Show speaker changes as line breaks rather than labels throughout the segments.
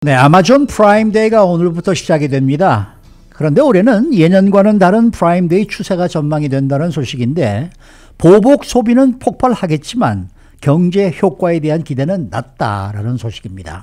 네, 아마존 프라임데이가 오늘부터 시작이 됩니다. 그런데 올해는 예년과는 다른 프라임데이 추세가 전망이 된다는 소식인데 보복 소비는 폭발하겠지만 경제 효과에 대한 기대는 낮다라는 소식입니다.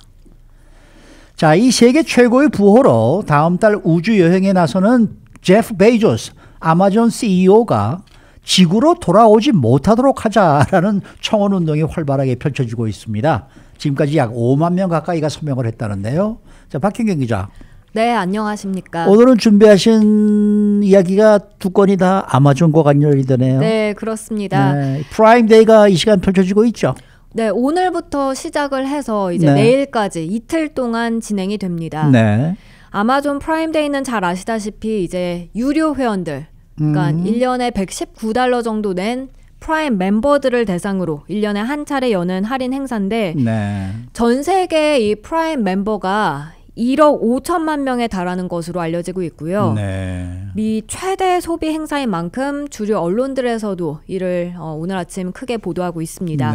자, 이 세계 최고의 부호로 다음 달 우주 여행에 나서는 제프 베이조스 아마존 CEO가 지구로 돌아오지 못하도록 하자라는 청원 운동이 활발하게 펼쳐지고 있습니다. 지금까지 약 5만 명 가까이가 서명을 했다는데요. 자, 박현경 기자.
네, 안녕하십니까.
오늘은 준비하신 이야기가 두 건이 다 아마존과 관련이 되네요.
네, 그렇습니다.
네, 프라임데이가 이 시간 펼쳐지고 있죠.
네, 오늘부터 시작을 해서 이제 내일까지 이틀 동안 진행이 됩니다.
네.
아마존 프라임데이는 잘 아시다시피 이제 유료 회원들, 그러니까 1년에 $119 정도 낸 프라임 멤버들을 대상으로 1년에 한 차례 여는 할인 행사인데 전 세계 이 프라임 멤버가 1억 5천만 명에 달하는 것으로 알려지고 있고요. 미 최대 소비 행사인 만큼 주류 언론들에서도 이를 오늘 아침 크게 보도하고 있습니다.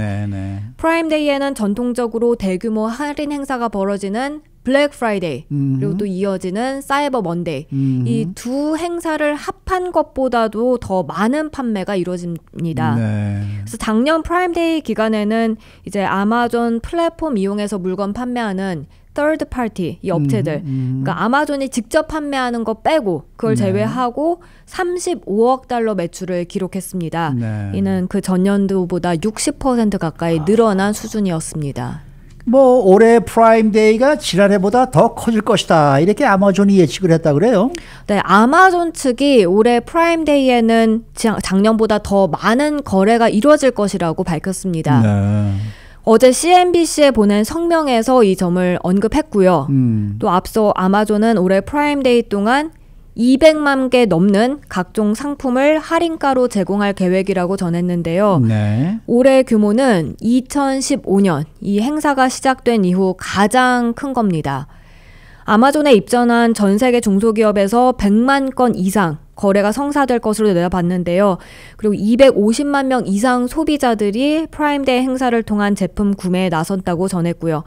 프라임데이에는 전통적으로 대규모 할인 행사가 벌어지는 블랙 프라이데이 그리고 또 이어지는 사이버 먼데이 이 두 행사를 합한 것보다도 더 많은 판매가 이루어집니다. 그래서 작년 프라임데이 기간에는 이제 아마존 플랫폼 이용해서 물건 판매하는 third party 이 업체들 그러니까 아마존이 직접 판매하는 거 빼고 그걸 제외하고 35억 달러 매출을 기록했습니다. 이는 그 전년도보다 60% 가까이 늘어난 수준이었습니다.
뭐 올해 프라임데이가 지난해보다 더 커질 것이다 이렇게 아마존이 예측을 했다 그래요?
네, 아마존 측이 올해 프라임데이에는 작년보다 더 많은 거래가 이루어질 것이라고 밝혔습니다. 어제 CNBC에 보낸 성명에서 이 점을 언급했고요. 또 앞서 아마존은 올해 프라임데이 동안 200만 개 넘는 각종 상품을 할인가로 제공할 계획이라고 전했는데요. 올해 규모는 2015년 이 행사가 시작된 이후 가장 큰 겁니다. 아마존에 입점한 전 세계 중소기업에서 100만 건 이상 거래가 성사될 것으로 내다봤는데요. 그리고 250만 명 이상 소비자들이 프라임데이 행사를 통한 제품 구매에 나섰다고 전했고요.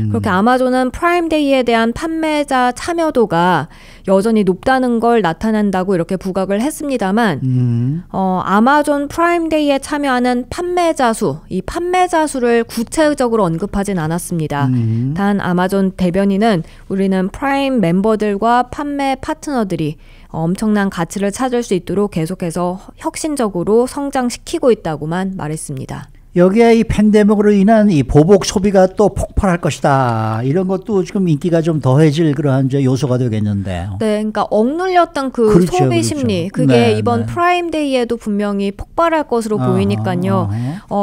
그렇게 아마존은 프라임데이에 대한 판매자 참여도가 여전히 높다는 걸 나타낸다고 이렇게 부각을 했습니다만 아마존 프라임데이에 참여하는 판매자 수, 이 판매자 수를 구체적으로 언급하진 않았습니다. 단 아마존 대변인은 우리는 프라임 멤버들과 판매 파트너들이 엄청난 가치를 찾을 수 있도록 계속해서 혁신적으로 성장시키고 있다고만 말했습니다.
여기에 이 팬데믹으로 인한 이 보복 소비가 또 폭발할 것이다. 이런 것도 지금 인기가 좀 더해질 그러한 요소가 되겠는데.
네, 그러니까 억눌렸던 그 소비 심리, 그게 이번 프라임데이에도 분명히 폭발할 것으로 보이니까요.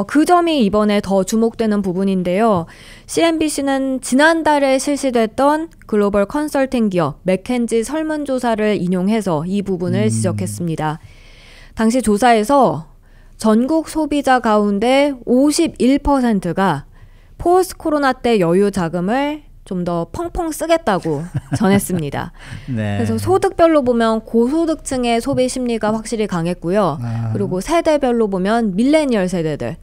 그 점이 이번에 더 주목되는 부분인데요. CNBC는 지난달에 실시됐던 글로벌 컨설팅 기업 맥켄지 설문조사를 인용해서 이 부분을 지적했습니다. 당시 조사에서 전국 소비자 가운데 51%가 포스트 코로나 때 여유 자금을 좀 더 펑펑 쓰겠다고 전했습니다. 그래서 소득별로 보면 고소득층의 소비 심리가 확실히 강했고요. 그리고 세대별로 보면 밀레니얼 세대들.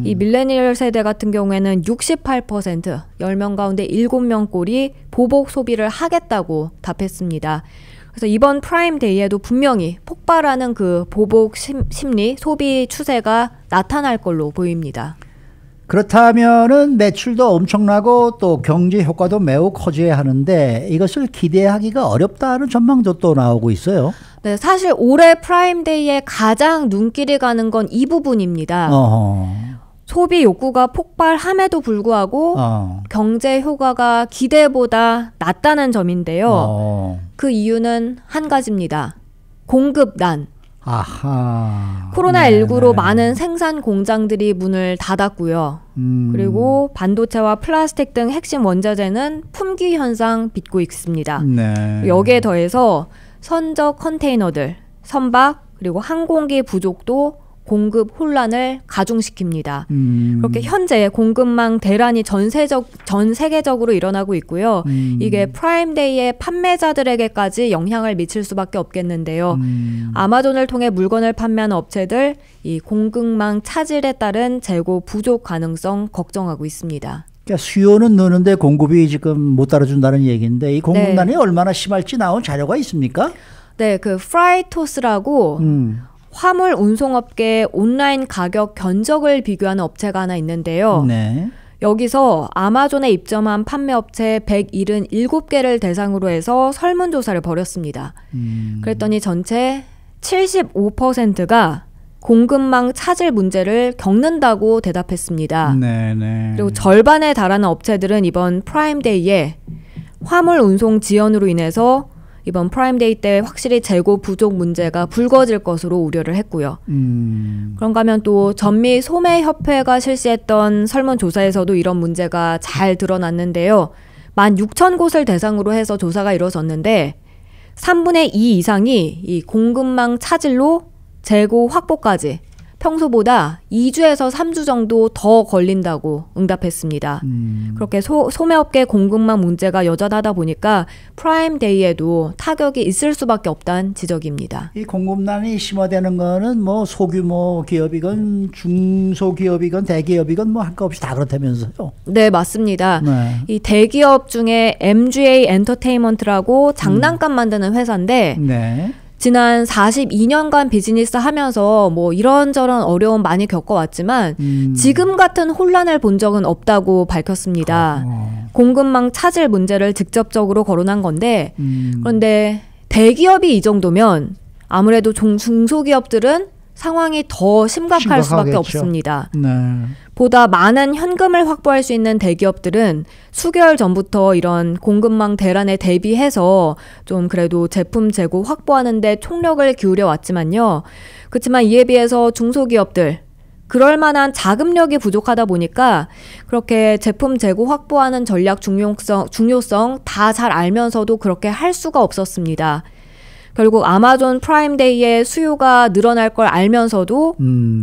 이 밀레니얼 세대 같은 경우에는 68%, 10명 가운데 7명 꼴이 보복 소비를 하겠다고 답했습니다. 그래서 이번 프라임데이에도 분명히 폭발하는 그 보복 심리, 소비 추세가 나타날 걸로 보입니다.
그렇다면은 매출도 엄청나고 또 경제 효과도 매우 커져야 하는데 이것을 기대하기가 어렵다는 전망도 또 나오고 있어요.
네, 사실 올해 프라임데이에 가장 눈길이 가는 건 이 부분입니다. 소비 욕구가 폭발함에도 불구하고 경제 효과가 기대보다 낮다는 점인데요. 그 이유는 한 가지입니다. 공급난. 코로나19로 많은 생산 공장들이 문을 닫았고요. 그리고 반도체와 플라스틱 등 핵심 원자재는 품귀 현상 빚고 있습니다. 여기에 더해서 선적 컨테이너들, 선박, 그리고 항공기 부족도 공급 혼란을 가중시킵니다. 그렇게 현재 공급망 대란이 전 세계적으로 일어나고 있고요. 이게 프라임데이의 판매자들에게까지 영향을 미칠 수밖에 없겠는데요. 아마존을 통해 물건을 판매하는 업체들 이 공급망 차질에 따른 재고 부족 가능성 걱정하고 있습니다.
그러니까 수요는 느는데 공급이 지금 못 따라준다는 얘기인데 이 공급난이 얼마나 심할지 나온 자료가 있습니까?
네, 그 프라이토스라고 화물 운송업계 온라인 가격 견적을 비교하는 업체가 하나 있는데요.
네.
여기서 아마존에 입점한 판매업체 177개를 대상으로 해서 설문조사를 벌였습니다. 그랬더니 전체 75%가 공급망 차질 문제를 겪는다고 대답했습니다.
네네.
그리고 절반에 달하는 업체들은 이번 프라임데이에 화물 운송 지연으로 인해서 이번 프라임데이 때 확실히 재고 부족 문제가 불거질 것으로 우려를 했고요. 그런가 하면 또 전미 소매협회가 실시했던 설문조사에서도 이런 문제가 잘 드러났는데요. 16,000곳을 대상으로 해서 조사가 이루어졌는데 3분의 2 이상이 이 공급망 차질로 재고 확보까지 평소보다 2주에서 3주 정도 더 걸린다고 응답했습니다. 그렇게 소매업계 공급망 문제가 여전하다 보니까 프라임데이에도 타격이 있을 수밖에 없다는 지적입니다.
이 공급난이 심화되는 거는 뭐 소규모 기업이건 중소기업이건 대기업이건 뭐 할 거 없이 다 그렇다면서요?
네, 맞습니다.
네.
이 대기업 중에 MGA 엔터테인먼트라고 장난감 만드는 회사인데
네.
지난 42년간 비즈니스 하면서 뭐 이런저런 어려움 많이 겪어왔지만 지금 같은 혼란을 본 적은 없다고 밝혔습니다. 공급망 차질 문제를 직접적으로 거론한 건데 그런데 대기업이 이 정도면 아무래도 중소기업들은 상황이 더 심각할 수밖에 없습니다.
네.
보다 많은 현금을 확보할 수 있는 대기업들은 수개월 전부터 이런 공급망 대란에 대비해서 좀 그래도 제품 재고 확보하는 데 총력을 기울여 왔지만요. 그렇지만 이에 비해서 중소기업들 그럴 만한 자금력이 부족하다 보니까 그렇게 제품 재고 확보하는 전략 중요성 다 잘 알면서도 그렇게 할 수가 없었습니다. 결국 아마존 프라임데이의 수요가 늘어날 걸 알면서도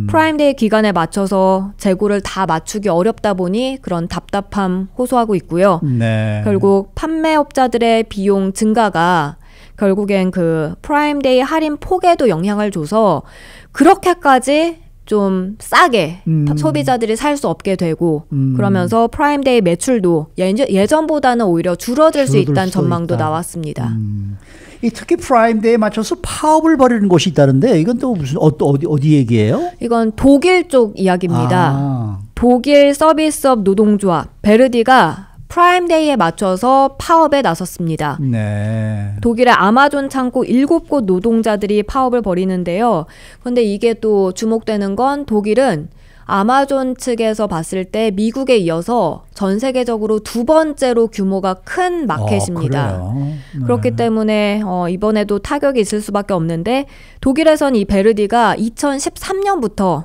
프라임데이 기간에 맞춰서 재고를 다 맞추기 어렵다 보니 그런 답답함 호소하고 있고요.
네.
결국 판매업자들의 비용 증가가 결국엔 그 프라임데이 할인 폭에도 영향을 줘서 그렇게까지 좀 싸게 소비자들이 살 수 없게 되고 그러면서 프라임데이 매출도 예전보다는 오히려 줄어들 수 있다는 전망도 나왔습니다.
이 특히 프라임데이에 맞춰서 파업을 벌이는 곳이 있다는데 이건 또 무슨 어디 얘기예요?
이건 독일 쪽 이야기입니다. 독일 서비스업 노동조합 베르디가 프라임데이에 맞춰서 파업에 나섰습니다.
네.
독일의 아마존 창고 7곳 노동자들이 파업을 벌이는데요. 그런데 이게 또 주목되는 건 독일은 아마존 측에서 봤을 때 미국에 이어서 전 세계적으로 두 번째로 규모가 큰 마켓입니다.
네.
그렇기 때문에 이번에도 타격이 있을 수밖에 없는데 독일에선 이 베르디가 2013년부터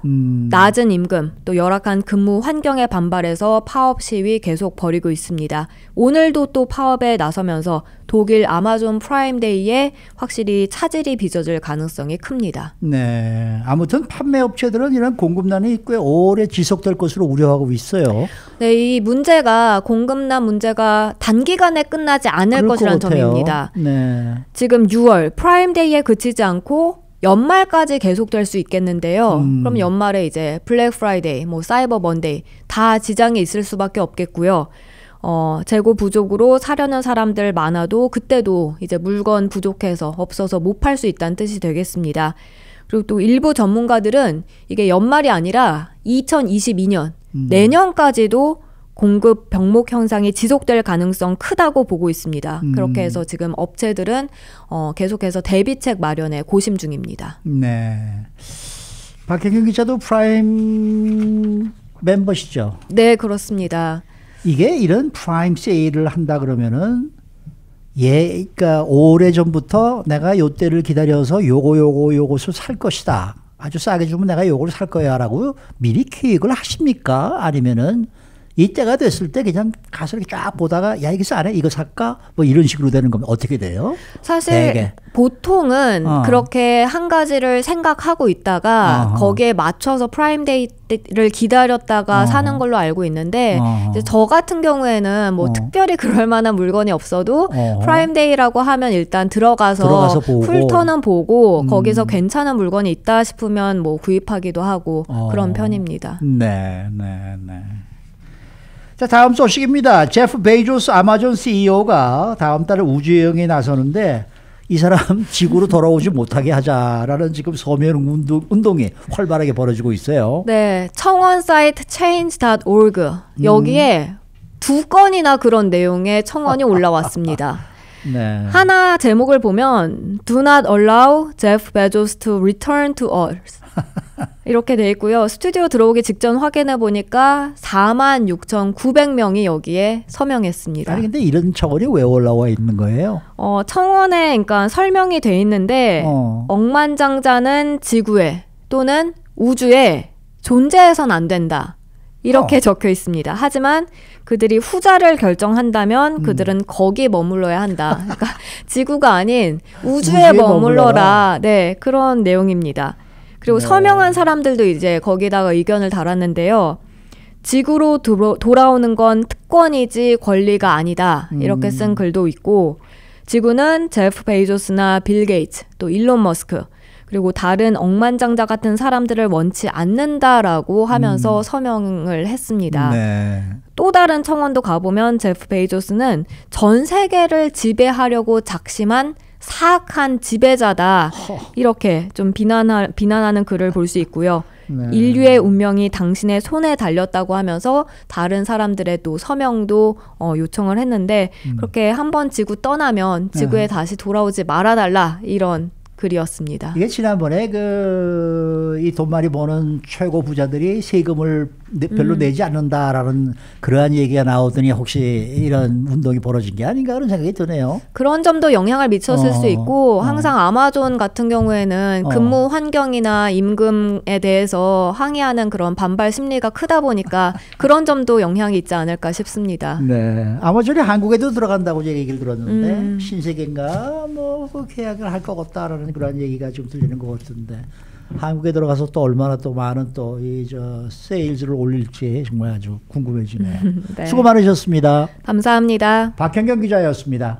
낮은 임금 또 열악한 근무 환경에 반발해서 파업 시위 계속 벌이고 있습니다. 오늘도 또 파업에 나서면서 독일 아마존 프라임데이에 확실히 차질이 빚어질 가능성이 큽니다.
네, 아무튼 판매업체들은 이런 공급난이 꽤 오래 지속될 것으로 우려하고 있어요.
네, 이 문제가 공급난 문제가 단기간에 끝나지 않을 것이라는 점입니다.
네.
지금 6월 프라임데이에 그치지 않고 연말까지 계속될 수 있겠는데요. 그럼 연말에 이제 블랙 프라이데이, 뭐 사이버 먼데이 다 지장이 있을 수밖에 없겠고요. 재고 부족으로 사려는 사람들 많아도 그때도 이제 물건 부족해서 없어서 못 팔 수 있다는 뜻이 되겠습니다. 그리고 또 일부 전문가들은 이게 연말이 아니라 2022년 내년까지도 공급 병목 현상이 지속될 가능성 크다고 보고 있습니다. 그렇게 해서 지금 업체들은 계속해서 대비책 마련에 고심 중입니다.
네. 박혜경 기자도 프라임 멤버시죠?
네, 그렇습니다.
이게 이런 프라임 세일을 한다 그러면은 그러니까 오래 전부터 내가 요 때를 기다려서 요것을 살 것이다. 아주 싸게 주면 내가 요걸 살 거야라고 미리 계획을 하십니까? 아니면은 이때가 됐을 때 그냥 가서 이렇게 쫙 보다가 야 이거 싸네 이거 살까? 뭐 이런 식으로 되는 거면 어떻게 돼요?
사실
되게.
보통은 그렇게 한 가지를 생각하고 있다가 거기에 맞춰서 프라임데이를 기다렸다가 사는 걸로 알고 있는데 이제 저 같은 경우에는 뭐 특별히 그럴 만한 물건이 없어도 프라임데이라고 하면 일단 들어가서
보고.
훑어는 보고 거기서 괜찮은 물건이 있다 싶으면 뭐 구입하기도 하고 그런 편입니다.
네, 네, 네. 자, 다음 소식입니다. 제프 베이조스 아마존 CEO가 다음 달에 우주여행에 나서는데 이 사람 지구로 돌아오지 못하게 하자라는 지금 서명 운동이 활발하게 벌어지고 있어요.
네, 청원 사이트 change.org 여기에 2건이나 그런 내용의 청원이 올라왔습니다.
네.
하나 제목을 보면 Do not allow Jeff Bezos to return to Earth 이렇게 돼 있고요. 스튜디오 들어오기 직전 확인해 보니까 46,900명이 여기에 서명했습니다.
아니 근데 이런 청원이 왜 올라와 있는 거예요?
청원에 그러니까 설명이 돼 있는데 억만장자는 지구에 또는 우주에 존재해선 안 된다. 이렇게 적혀 있습니다. 하지만 그들이 후자를 결정한다면 그들은 거기 머물러야 한다. 그러니까 지구가 아닌 우주에 머물러라. 네, 그런 내용입니다. 그리고 네. 서명한 사람들도 이제 거기다가 의견을 달았는데요. 지구로 돌아오는 건 특권이지 권리가 아니다. 이렇게 쓴 글도 있고 지구는 제프 베이조스나 빌 게이츠, 또 일론 머스크 그리고 다른 억만장자 같은 사람들을 원치 않는다라고 하면서 서명을 했습니다. 네. 또 다른 청원도 가보면 제프 베이조스는 전 세계를 지배하려고 작심한 사악한 지배자다. 이렇게 좀 비난하는 글을 볼 수 있고요. 네. 인류의 운명이 당신의 손에 달렸다고 하면서 다른 사람들의 또 서명도 요청을 했는데 그렇게 한번 지구 떠나면 지구에 다시 돌아오지 말아달라 이런 글이었습니다.
이게 지난번에 이 돈 많이 버는 최고 부자들이 세금을 별로 내지 않는다라는 그러한 얘기가 나오더니 혹시 이런 운동이 벌어진 게 아닌가 그런 생각이 드네요.
그런 점도 영향을 미쳤을 수 있고 항상 아마존 같은 경우에는 근무 환경이나 임금에 대해서 항의하는 그런 반발 심리가 크다 보니까 그런 점도 영향이 있지 않을까 싶습니다.
네, 아마존이 한국에도 들어간다고 얘기를 들었는데 신세계인가 그 계약을 할 것 같다라는 그런 얘기가 좀 들리는 것 같은데 한국에 들어가서 또 얼마나 또 많은 또 세일즈를 올릴지 정말 아주 궁금해지네요. 네. 수고 많으셨습니다.
감사합니다.
박현경 기자였습니다.